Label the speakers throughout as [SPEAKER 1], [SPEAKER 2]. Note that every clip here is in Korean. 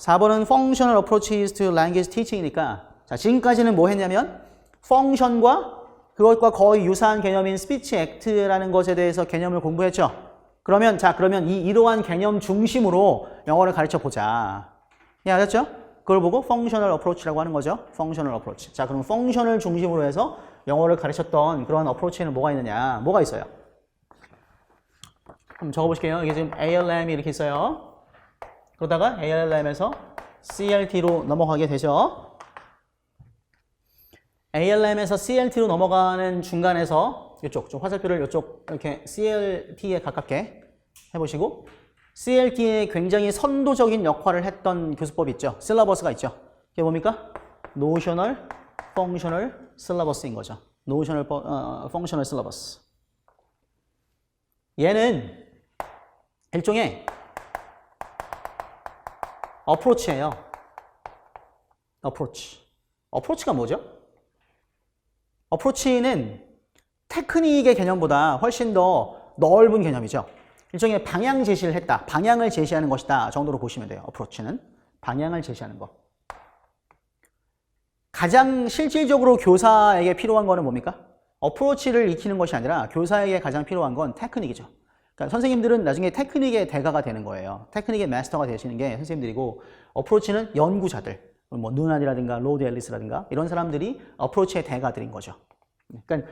[SPEAKER 1] 4번은 functional approaches to language teaching이니까 자, 지금까지는 뭐 했냐면 펑션과 그것과 거의 유사한 개념인 speech act라는 것에 대해서 개념을 공부했죠. 그러면 이러한 개념 중심으로 영어를 가르쳐 보자. 예, 알았죠? 그걸 보고 functional approach라고 하는 거죠. functional approach. 자, 그럼 function을 중심으로 해서 영어를 가르쳤던 그런 approach에는 뭐가 있느냐? 뭐가 있어요? 한번 적어보실게요. 이게 지금 ALM이 이렇게 있어요. 그러다가 ALM에서 CLT로 넘어가게 되죠. ALM에서 CLT로 넘어가는 중간에서 이쪽, 좀 화살표를 이쪽 이렇게 CLT에 가깝게 해보시고 CLT에 굉장히 선도적인 역할을 했던 교수법이 있죠. 실러버스가 있죠. 이게 뭡니까? Notional Functional Syllabus인 거죠. Notional Functional Syllabus. 얘는 일종의 어프로치예요. 어프로치가 뭐죠? 어프로치는 테크닉의 개념보다 훨씬 더 넓은 개념이죠. 일종의 방향 제시를 했다. 방향을 제시하는 것이다 정도로 보시면 돼요. 어프로치는 방향을 제시하는 것. 가장 실질적으로 교사에게 필요한 거는 뭡니까? 어프로치를 익히는 것이 아니라 교사에게 가장 필요한 건 테크닉이죠. 그러니까 선생님들은 나중에 테크닉의 대가가 되는 거예요. 테크닉의 마스터가 되시는 게 선생님들이고 어프로치는 연구자들, 뭐 누난이라든가 로드 앨리스라든가 이런 사람들이 어프로치의 대가들인 거죠. 그러니까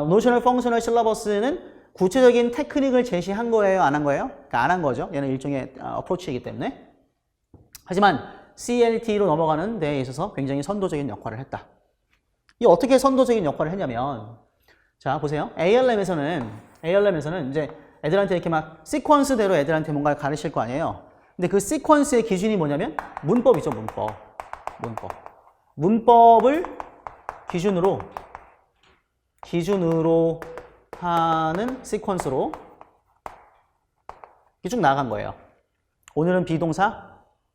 [SPEAKER 1] 노셔널 펑셔널 실러버스는 구체적인 테크닉을 제시한 거예요? 안 한 거예요? 그러니까 안 한 거죠. 얘는 일종의 어프로치이기 때문에. 하지만 CLT로 넘어가는 데에 있어서 굉장히 선도적인 역할을 했다. 이 어떻게 선도적인 역할을 했냐면 자 보세요. ALM에서는 이제 애들한테 이렇게 막 시퀀스대로 애들한테 뭔가를 가르칠 거 아니에요. 근데 그 시퀀스의 기준이 뭐냐면 문법이죠. 문법을 기준으로 하는 시퀀스로 이렇게 쭉 나간 거예요. 오늘은 비동사,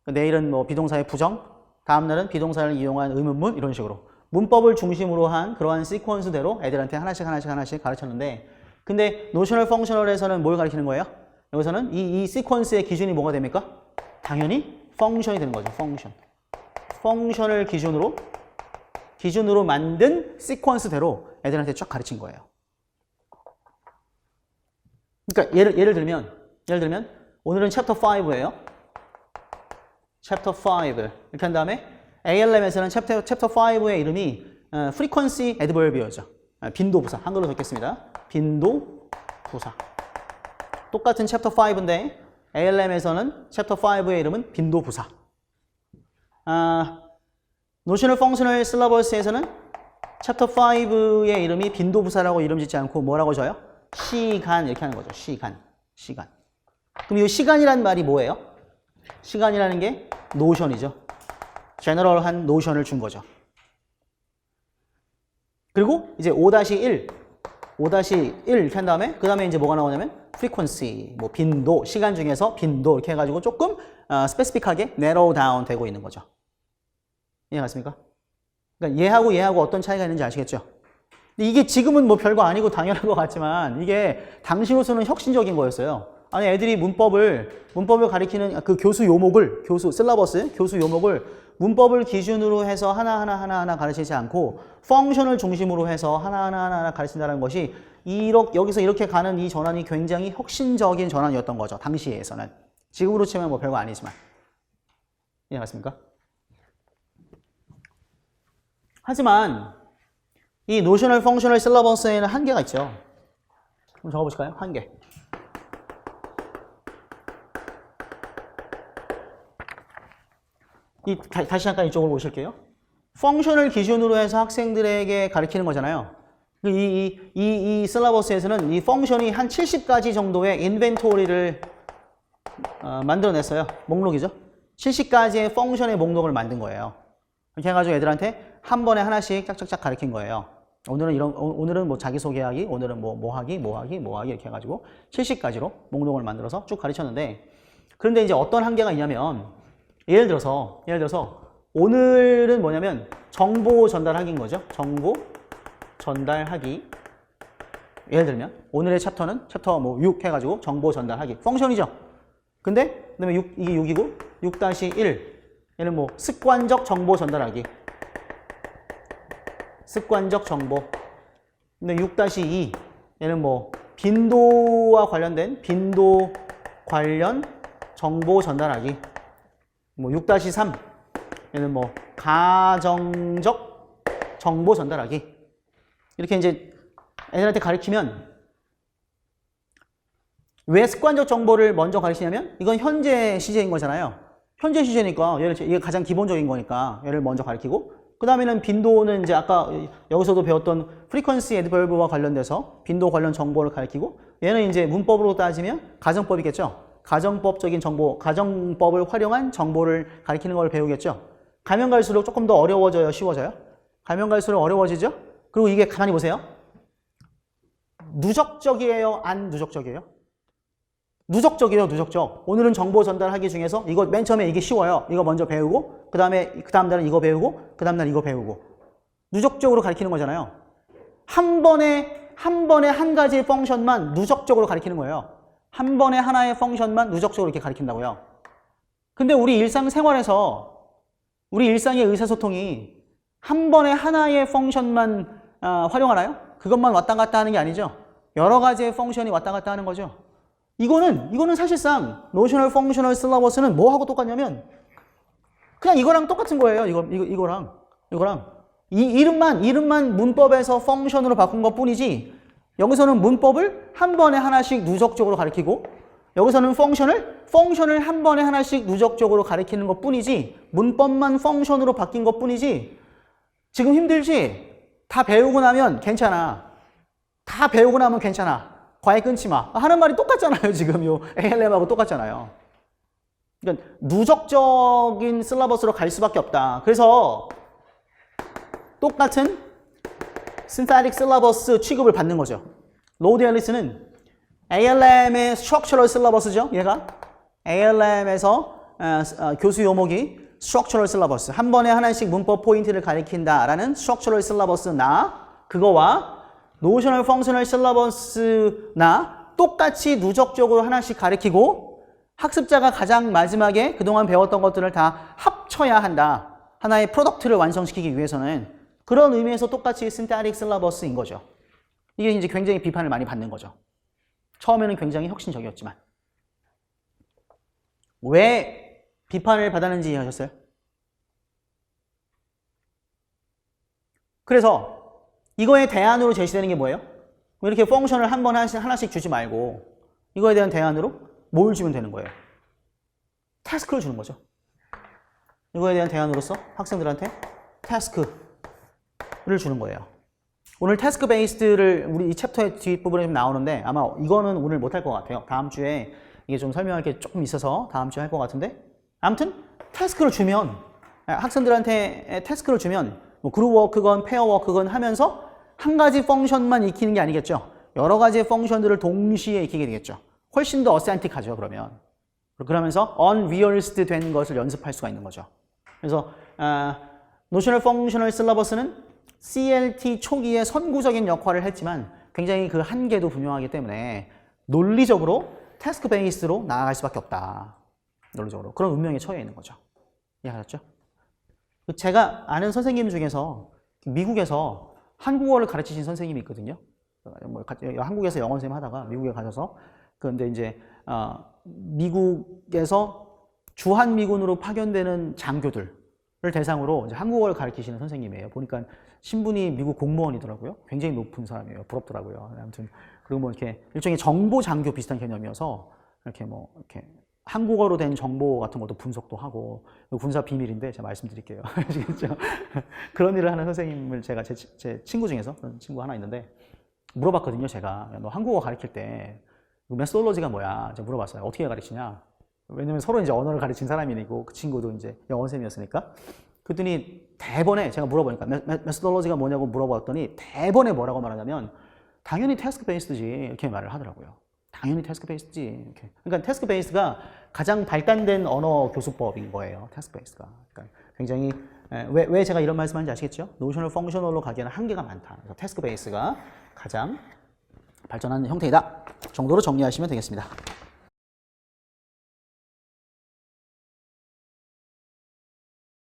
[SPEAKER 1] 내일은 뭐 비동사의 부정, 다음 날은 비동사를 이용한 의문문 이런 식으로 문법을 중심으로 한 그러한 시퀀스대로 애들한테 하나씩 가르쳤는데 근데 노셔널 펑셔널에서는 뭘 가르치는 거예요? 여기서는 이 시퀀스의 기준이 뭐가 됩니까? 당연히 펑션이 되는 거죠. 펑션을 기준으로 만든 시퀀스대로 애들한테 쫙 가르친 거예요. 그러니까 예를 들면 오늘은 챕터 5예요. 챕터 5 이렇게 한 다음에 ALM에서는 챕터 5의 이름이 frequency adverb이었죠. 빈도부사. 한글로 적겠습니다. 빈도부사. 똑같은 챕터 5인데 ALM에서는 챕터 5의 이름은 빈도부사. 노셔널 펑셔널 실러버스에서는 챕터 5의 이름이 빈도부사라고 이름 짓지 않고 뭐라고 줘요? 시간 이렇게 하는 거죠. 시간. 그럼 이 시간이란 말이 뭐예요? 시간이라는 게 노션이죠. 제너럴한 노션을 준 거죠. 그리고 이제 5-1 이렇게 한 다음에 그 다음에 이제 뭐가 나오냐면 frequency, 뭐 빈도, 시간 중에서 빈도 이렇게 해가지고 조금 스페시픽하게 narrow down 되고 있는 거죠. 이해갔습니까? 그러니까 얘하고 어떤 차이가 있는지 아시겠죠? 근데 이게 지금은 뭐 별거 아니고 당연한 것 같지만 이게 당시로서는 혁신적인 거였어요. 아니 애들이 문법을 가리키는 그 교수 요목을 문법을 기준으로 해서 하나하나 가르치지 않고 펑션을 중심으로 해서 하나하나 가르친다는 것이 여기서 이렇게 가는 이 전환이 굉장히 혁신적인 전환이었던 거죠. 당시에서는. 지금으로 치면 뭐 별거 아니지만. 이해갔습니까? 하지만 이 노셔널 펑셔널 실러버스에는 한계가 있죠. 한번 적어보실까요? 한계. 다시 잠깐 이쪽으로 오실게요. 펑션을 기준으로 해서 학생들에게 가르치는 거잖아요. 이 실러버스에서는 이 펑션이 한 70가지 정도의 인벤토리를 만들어냈어요. 목록이죠. 70가지의 펑션의 목록을 만든 거예요. 이렇게 해가지고 애들한테 한 번에 하나씩 짝짝짝 가르친 거예요. 오늘은 뭐 자기소개하기, 오늘은 뭐 하기 이렇게 해가지고 70가지로 목록을 만들어서 쭉 가르쳤는데 그런데 이제 어떤 한계가 있냐면 예를 들어서 오늘은 뭐냐면 정보 전달하기인 거죠. 정보 전달하기. 예를 들면 오늘의 챕터는 챕터 뭐 6 해가지고 정보 전달하기. 펑션이죠. 근데 그다음에 이게 6이고 6-1 얘는 뭐 습관적 정보 전달하기. 습관적 정보. 근데 6-2 얘는 뭐 빈도와 관련된 빈도 관련 정보 전달하기. 뭐 6-3 얘는 뭐 가정적 정보 전달하기. 이렇게 이제 애들한테 가르치면 왜 습관적 정보를 먼저 가르치냐면 이건 현재 시제인 거잖아요. 현재 시제니까 이게 가장 기본적인 거니까 얘를 먼저 가르치고 그 다음에는 빈도는 이제 아까 여기서도 배웠던 frequency adverb와 관련돼서 빈도 관련 정보를 가르치고 얘는 이제 문법으로 따지면 가정법이겠죠. 가정법적인 정보, 가정법을 활용한 정보를 가리키는 걸 배우겠죠. 가면 갈수록 조금 더 어려워져요, 쉬워져요? 가면 갈수록 어려워지죠? 그리고 이게 가만히 보세요. 누적적이에요, 안 누적적이에요? 누적적이에요, 누적적. 오늘은 정보 전달하기 중에서 이거 맨 처음에 이게 쉬워요. 이거 먼저 배우고 그 다음 날은 이거 배우고 그 다음 날 이거 배우고 누적적으로 가리키는 거잖아요. 한 번에 한 가지의 펑션만 누적적으로 가리키는 거예요. 한 번에 하나의 펑션만 누적적으로 이렇게 가리킨다고요. 근데 우리 일상생활에서 우리 일상의 의사소통이 한 번에 하나의 펑션만 활용하나요? 그것만 왔다 갔다 하는 게 아니죠. 여러 가지의 펑션이 왔다 갔다 하는 거죠. 이거는 사실상 노셔널 펑셔널 실러버스는 뭐하고 똑같냐면 그냥 이거랑 똑같은 거예요. 이거랑 이름만 문법에서 펑션으로 바꾼 것 뿐이지 여기서는 문법을 한 번에 하나씩 누적적으로 가리키고 여기서는 펑션을 한 번에 하나씩 누적적으로 가리키는 것 뿐이지 문법만 펑션으로 바뀐 것 뿐이지 지금 힘들지? 다 배우고 나면 괜찮아. 다 배우고 나면 괜찮아. 과외 끊지 마. 하는 말이 똑같잖아요. 지금 요 ALM하고 똑같잖아요. 그러니까 누적적인 실러버스로 갈 수밖에 없다. 그래서 똑같은 synthetic syllabus 취급을 받는 거죠. 로드 앨리스는 ALM의 structural syllabus죠. 얘가 ALM에서 교수 요목이 structural syllabus 한 번에 하나씩 문법 포인트를 가리킨다라는 structural syllabus나 그거와 노셔널 펑셔널 실러버스나 똑같이 누적적으로 하나씩 가리키고 학습자가 가장 마지막에 그동안 배웠던 것들을 다 합쳐야 한다. 하나의 프로덕트를 완성시키기 위해서는 그런 의미에서 똑같이 synthetic syllabus인 거죠. 이게 이제 굉장히 비판을 많이 받는 거죠. 처음에는 굉장히 혁신적이었지만. 왜 비판을 받았는지 이해하셨어요? 그래서 이거에 대안으로 제시되는 게 뭐예요? 이렇게 펑션을 한 번 하나씩 주지 말고 이거에 대한 대안으로 뭘 주면 되는 거예요? 태스크를 주는 거죠. 이거에 대한 대안으로서 학생들한테 태스크를 주는 거예요. 오늘 태스크 베이스드를 우리 이 챕터의 뒷부분에 좀 나오는데 아마 이거는 오늘 못할 것 같아요. 다음 주에 이게 좀 설명할 게 조금 있어서 다음 주에 할 것 같은데 아무튼 태스크를 주면 학생들한테 태스크를 주면 뭐 그룹 워크건 페어 워크건 하면서 한 가지 펑션만 익히는 게 아니겠죠. 여러 가지의 펑션들을 동시에 익히게 되겠죠. 훨씬 더 어센틱하죠. 그러면서 unrealised 된 것을 연습할 수가 있는 거죠. 그래서 노셔널 펑셔널 실러버스는 CLT 초기에 선구적인 역할을 했지만 굉장히 그 한계도 분명하기 때문에 논리적으로 태스크 베이스로 나아갈 수밖에 없다. 논리적으로. 그런 운명에 처해 있는 거죠. 이해하셨죠? 제가 아는 선생님 중에서 미국에서 한국어를 가르치신 선생님이 있거든요. 한국에서 영어 선생님 하다가 미국에 가셔서 그런데 이제 미국에서 주한미군으로 파견되는 장교들을 대상으로 이제 한국어를 가르치시는 선생님이에요. 보니까 신분이 미국 공무원이더라고요. 굉장히 높은 사람이에요. 부럽더라고요. 아무튼 그리고 뭐 이렇게 일종의 정보 장교 비슷한 개념이어서 이렇게 이렇게 한국어로 된 정보 같은 것도 분석도 하고 군사 비밀인데 제가 말씀드릴게요. 아시겠죠? 그런 일을 하는 선생님을 제가 제 친구 중에서 그런 친구 하나 있는데 물어봤거든요. 제가 너 한국어 가르칠 때 메소돌로지가 뭐야? 제가 물어봤어요. 어떻게 가르치냐? 왜냐면 서로 이제 언어를 가르친 사람이고 그 친구도 이제 영어 선생님이었으니까 그랬더니 대번에 제가 물어보니까 메소돌로지가 뭐냐고 물어봤더니 대번에 뭐라고 말하냐면 당연히 태스크 베이스드지 이렇게 말을 하더라고요. 당연히 태스크 베이스지. 이렇게. 그러니까 태스크 베이스가 가장 발달된 언어 교수법인 거예요. 태스크 베이스가. 그러니까 굉장히 왜 제가 이런 말씀하는지 아시겠죠? 노셔널 펑셔널로 가기에는 한계가 많다. 그래서 태스크 베이스가 가장 발전한 형태이다. 정도로 정리하시면 되겠습니다.